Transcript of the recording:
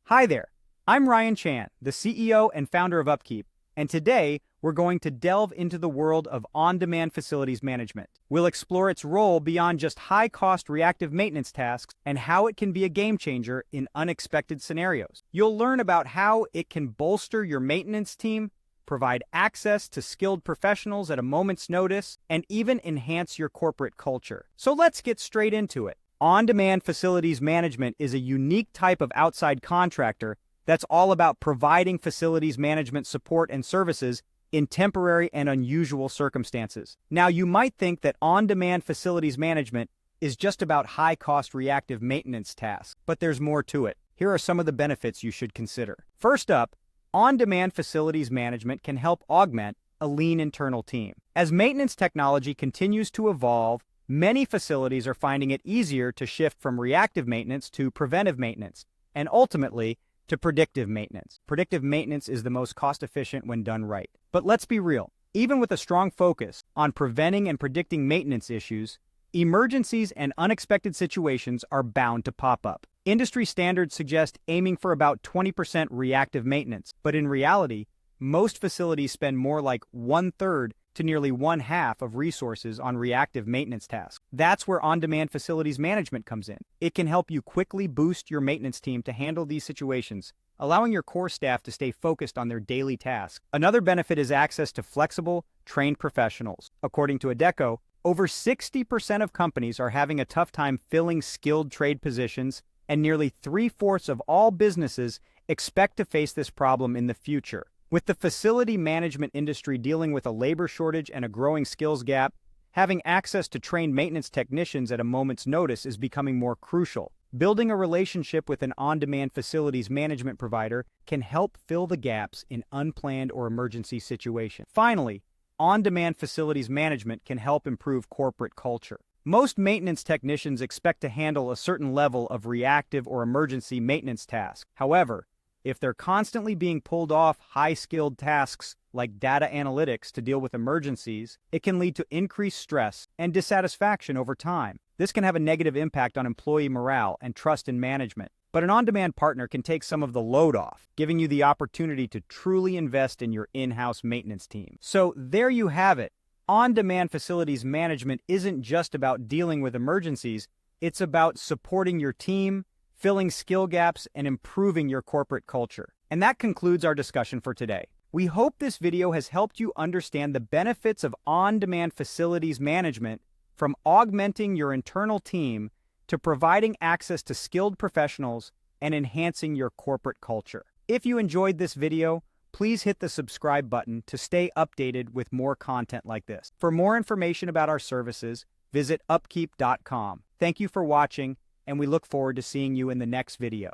Hi there, I'm Ryan Chan, the CEO and founder of Upkeep, and today we're going to delve into the world of on-demand facilities management. We'll explore its role beyond just high-cost reactive maintenance tasks and how it can be a game changer in unexpected scenarios. You'll learn about how it can bolster your maintenance team, provide access to skilled professionals at a moment's notice, and even enhance your corporate culture. So let's get straight into it. On-demand facilities management is a unique type of outside contractor that's all about providing facilities management support and services in temporary and unusual circumstances. Now, you might think that on-demand facilities management is just about high-cost reactive maintenance tasks, but there's more to it. Here are some of the benefits you should consider. First up, on-demand facilities management can help augment a lean internal team. As maintenance technology continues to evolve, many facilities are finding it easier to shift from reactive maintenance to preventive maintenance, and ultimately, to predictive maintenance. Predictive maintenance is the most cost-efficient when done right. But let's be real. Even with a strong focus on preventing and predicting maintenance issues, emergencies and unexpected situations are bound to pop up. Industry standards suggest aiming for about 20% reactive maintenance, but in reality, most facilities spend more like 1/3 to nearly 1/2 of resources on reactive maintenance tasks. That's where on-demand facilities management comes in. It can help you quickly boost your maintenance team to handle these situations, allowing your core staff to stay focused on their daily tasks. Another benefit is access to flexible, trained professionals. According to Adecco, over 60% of companies are having a tough time filling skilled trade positions, and nearly 3/4 of all businesses expect to face this problem in the future. With the facility management industry dealing with a labor shortage and a growing skills gap, having access to trained maintenance technicians at a moment's notice is becoming more crucial. Building a relationship with an on-demand facilities management provider can help fill the gaps in unplanned or emergency situations. Finally, on-demand facilities management can help improve corporate culture. Most maintenance technicians expect to handle a certain level of reactive or emergency maintenance tasks. However, if they're constantly being pulled off high-skilled tasks like data analytics to deal with emergencies, it can lead to increased stress and dissatisfaction over time. This can have a negative impact on employee morale and trust in management. But an on-demand partner can take some of the load off, giving you the opportunity to truly invest in your in-house maintenance team. So there you have it. On-demand facilities management isn't just about dealing with emergencies, it's about supporting your team, filling skill gaps, and improving your corporate culture. And that concludes our discussion for today. We hope this video has helped you understand the benefits of on-demand facilities management, from augmenting your internal team to providing access to skilled professionals and enhancing your corporate culture. If you enjoyed this video, please hit the subscribe button to stay updated with more content like this. For more information about our services, visit upkeep.com. Thank you for watching, and we look forward to seeing you in the next video.